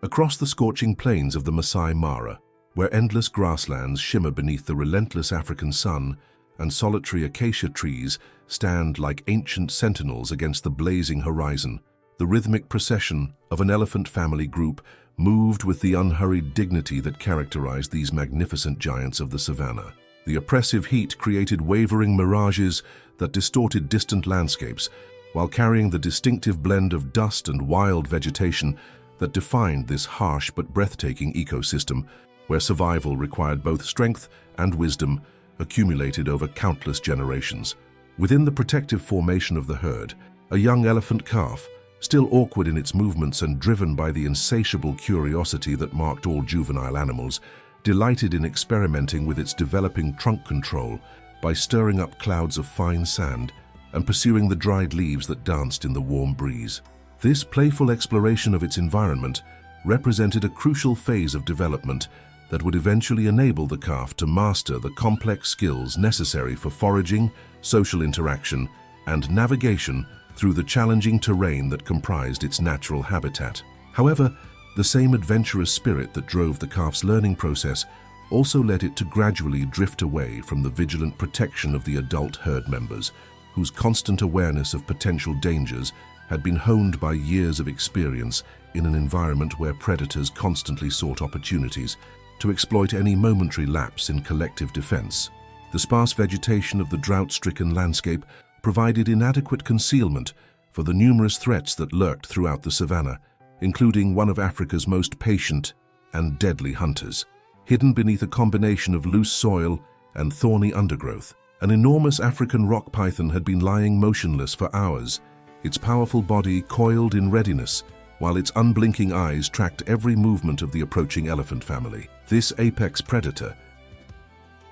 Across the scorching plains of the Masai Mara, where endless grasslands shimmer beneath the relentless African sun and solitary acacia trees stand like ancient sentinels against the blazing horizon, the rhythmic procession of an elephant family group moved with the unhurried dignity that characterized these magnificent giants of the savanna. The oppressive heat created wavering mirages that distorted distant landscapes, while carrying the distinctive blend of dust and wild vegetation that defined this harsh but breathtaking ecosystem, where survival required both strength and wisdom accumulated over countless generations. Within the protective formation of the herd, a young elephant calf, still awkward in its movements and driven by the insatiable curiosity that marked all juvenile animals, delighted in experimenting with its developing trunk control by stirring up clouds of fine sand and pursuing the dried leaves that danced in the warm breeze. This playful exploration of its environment represented a crucial phase of development that would eventually enable the calf to master the complex skills necessary for foraging, social interaction, and navigation through the challenging terrain that comprised its natural habitat. However, the same adventurous spirit that drove the calf's learning process also led it to gradually drift away from the vigilant protection of the adult herd members, whose constant awareness of potential dangers had been honed by years of experience in an environment where predators constantly sought opportunities to exploit any momentary lapse in collective defense. The sparse vegetation of the drought-stricken landscape provided inadequate concealment for the numerous threats that lurked throughout the savanna, including one of Africa's most patient and deadly hunters. Hidden beneath a combination of loose soil and thorny undergrowth, an enormous African rock python had been lying motionless for hours, its powerful body coiled in readiness, while its unblinking eyes tracked every movement of the approaching elephant family. This apex predator,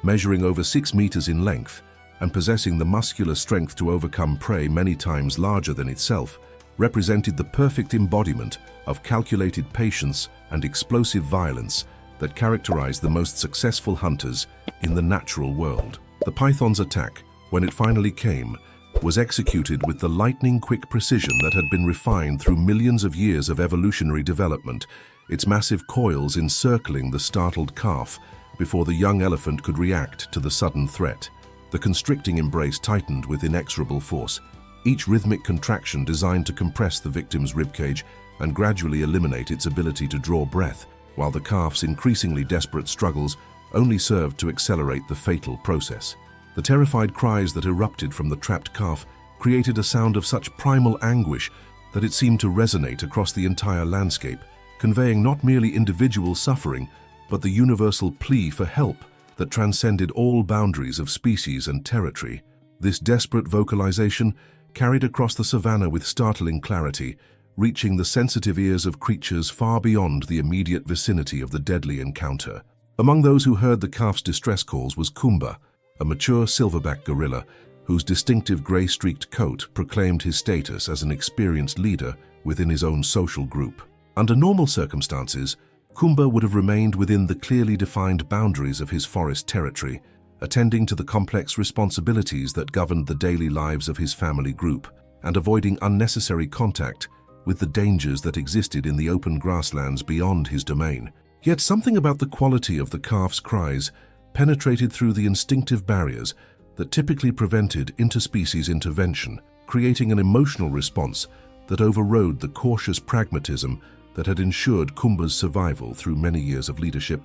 measuring over 6 meters in length and possessing the muscular strength to overcome prey many times larger than itself, represented the perfect embodiment of calculated patience and explosive violence that characterized the most successful hunters in the natural world. The python's attack, when it finally came, was executed with the lightning-quick precision that had been refined through millions of years of evolutionary development, its massive coils encircling the startled calf before the young elephant could react to the sudden threat. The constricting embrace tightened with inexorable force, each rhythmic contraction designed to compress the victim's ribcage and gradually eliminate its ability to draw breath, while the calf's increasingly desperate struggles only served to accelerate the fatal process. The terrified cries that erupted from the trapped calf created a sound of such primal anguish that it seemed to resonate across the entire landscape, conveying not merely individual suffering, but the universal plea for help that transcended all boundaries of species and territory. This desperate vocalization carried across the savanna with startling clarity, reaching the sensitive ears of creatures far beyond the immediate vicinity of the deadly encounter. Among those who heard the calf's distress calls was Kumba, a mature silverback gorilla whose distinctive gray-streaked coat proclaimed his status as an experienced leader within his own social group. Under normal circumstances, Kumba would have remained within the clearly defined boundaries of his forest territory, attending to the complex responsibilities that governed the daily lives of his family group and avoiding unnecessary contact with the dangers that existed in the open grasslands beyond his domain. Yet something about the quality of the calf's cries penetrated through the instinctive barriers that typically prevented interspecies intervention, creating an emotional response that overrode the cautious pragmatism that had ensured Kumba's survival through many years of leadership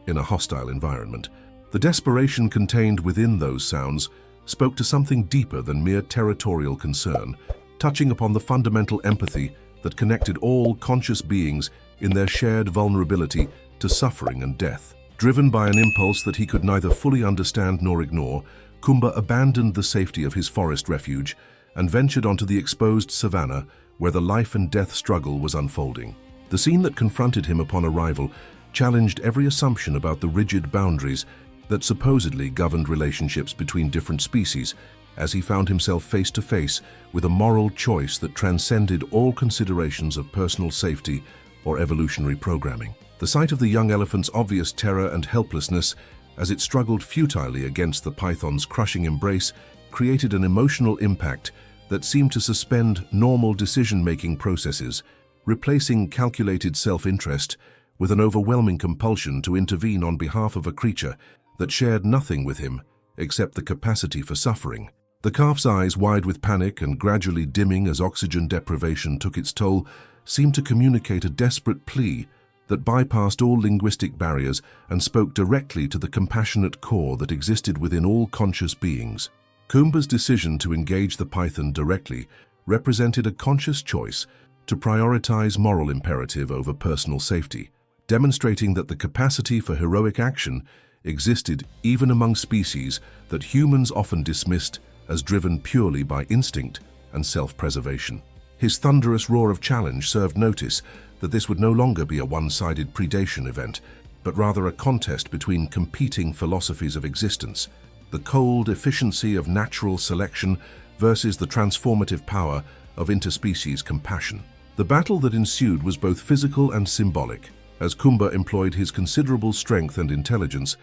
in a hostile environment. The desperation contained within those sounds spoke to something deeper than mere territorial concern, touching upon the fundamental empathy that connected all conscious beings in their shared vulnerability to suffering and death. Driven by an impulse that he could neither fully understand nor ignore, Kumba abandoned the safety of his forest refuge and ventured onto the exposed savanna where the life and death struggle was unfolding. The scene that confronted him upon arrival challenged every assumption about the rigid boundaries that supposedly governed relationships between different species, as he found himself face to face with a moral choice that transcended all considerations of personal safety or evolutionary programming. The sight of the young elephant's obvious terror and helplessness as it struggled futilely against the python's crushing embrace created an emotional impact that seemed to suspend normal decision-making processes, replacing calculated self-interest with an overwhelming compulsion to intervene on behalf of a creature that shared nothing with him except the capacity for suffering. The calf's eyes, wide with panic and gradually dimming as oxygen deprivation took its toll, seemed to communicate a desperate plea that bypassed all linguistic barriers and spoke directly to the compassionate core that existed within all conscious beings. Kumba's decision to engage the python directly represented a conscious choice to prioritize moral imperative over personal safety, demonstrating that the capacity for heroic action existed even among species that humans often dismissed as driven purely by instinct and self-preservation. His thunderous roar of challenge served notice that this would no longer be a one-sided predation event, but rather a contest between competing philosophies of existence, the cold efficiency of natural selection versus the transformative power of interspecies compassion. The battle that ensued was both physical and symbolic, as Kumba employed his considerable strength and intelligence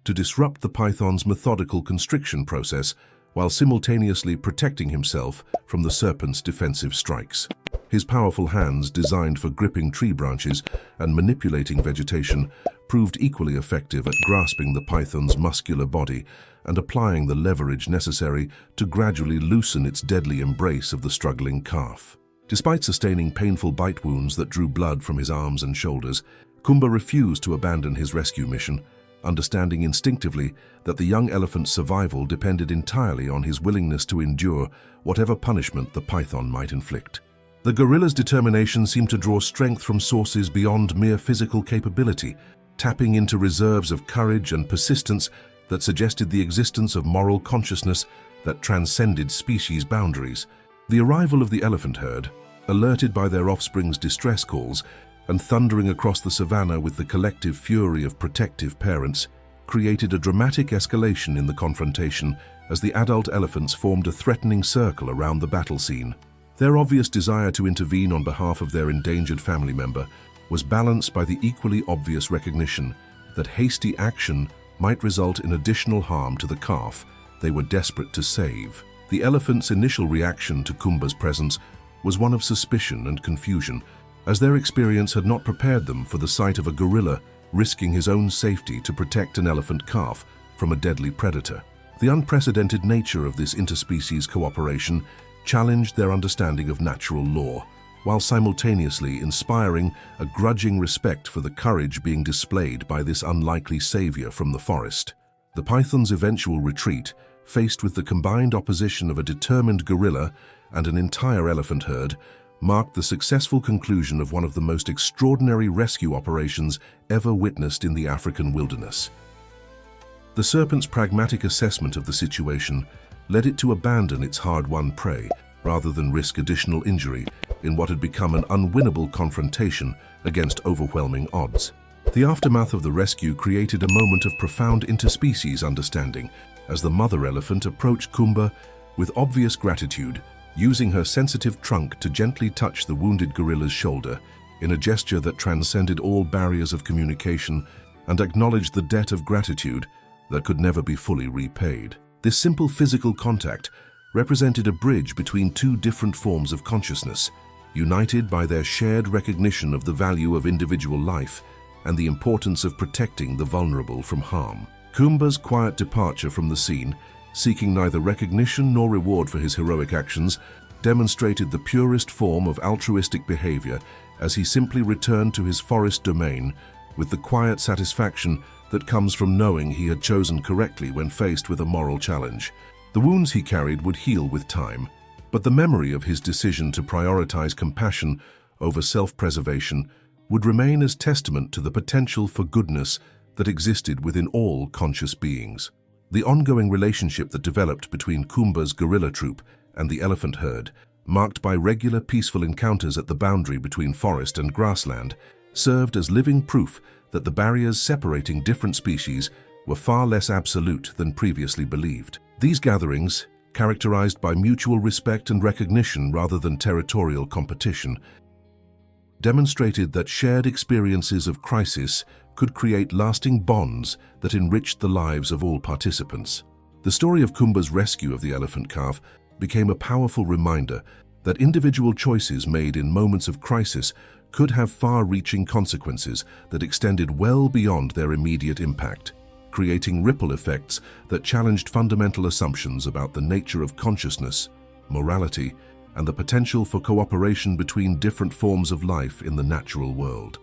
to disrupt the python's methodical constriction process while simultaneously protecting himself from the serpent's defensive strikes. His powerful hands, designed for gripping tree branches and manipulating vegetation, proved equally effective at grasping the python's muscular body and applying the leverage necessary to gradually loosen its deadly embrace of the struggling calf. Despite sustaining painful bite wounds that drew blood from his arms and shoulders, Kumba refused to abandon his rescue mission, understanding instinctively that the young elephant's survival depended entirely on his willingness to endure whatever punishment the python might inflict. The gorilla's determination seemed to draw strength from sources beyond mere physical capability, tapping into reserves of courage and persistence that suggested the existence of moral consciousness that transcended species boundaries. The arrival of the elephant herd, alerted by their offspring's distress calls and thundering across the savannah with the collective fury of protective parents, created a dramatic escalation in the confrontation as the adult elephants formed a threatening circle around the battle scene. Their obvious desire to intervene on behalf of their endangered family member was balanced by the equally obvious recognition that hasty action might result in additional harm to the calf they were desperate to save. The elephant's initial reaction to Kumba's presence was one of suspicion and confusion, as their experience had not prepared them for the sight of a gorilla risking his own safety to protect an elephant calf from a deadly predator. The unprecedented nature of this interspecies cooperation challenged their understanding of natural law, while simultaneously inspiring a grudging respect for the courage being displayed by this unlikely savior from the forest. The python's eventual retreat, faced with the combined opposition of a determined gorilla and an entire elephant herd, marked the successful conclusion of one of the most extraordinary rescue operations ever witnessed in the African wilderness. The serpent's pragmatic assessment of the situation led it to abandon its hard-won prey rather than risk additional injury in what had become an unwinnable confrontation against overwhelming odds. The aftermath of the rescue created a moment of profound interspecies understanding as the mother elephant approached Kumba with obvious gratitude, using her sensitive trunk to gently touch the wounded gorilla's shoulder in a gesture that transcended all barriers of communication and acknowledged the debt of gratitude that could never be fully repaid. This simple physical contact represented a bridge between two different forms of consciousness, united by their shared recognition of the value of individual life and the importance of protecting the vulnerable from harm. Kumba's quiet departure from the scene, seeking neither recognition nor reward for his heroic actions, demonstrated the purest form of altruistic behavior as he simply returned to his forest domain with the quiet satisfaction that comes from knowing he had chosen correctly when faced with a moral challenge. The wounds he carried would heal with time, but the memory of his decision to prioritize compassion over self-preservation would remain as testament to the potential for goodness that existed within all conscious beings. The ongoing relationship that developed between Kumba's gorilla troop and the elephant herd, marked by regular peaceful encounters at the boundary between forest and grassland, served as living proof that the barriers separating different species were far less absolute than previously believed. These gatherings, characterized by mutual respect and recognition rather than territorial competition, demonstrated that shared experiences of crisis could create lasting bonds that enriched the lives of all participants. The story of Kumba's rescue of the elephant calf became a powerful reminder that individual choices made in moments of crisis could have far-reaching consequences that extended well beyond their immediate impact, creating ripple effects that challenged fundamental assumptions about the nature of consciousness, morality, and the potential for cooperation between different forms of life in the natural world.